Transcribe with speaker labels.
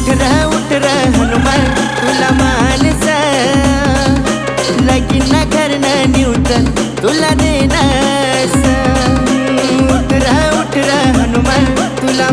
Speaker 1: उठ र हनुमान तुला मानस लगीन करणं न्यूटन तुला देनास उठ र हनुमान तुला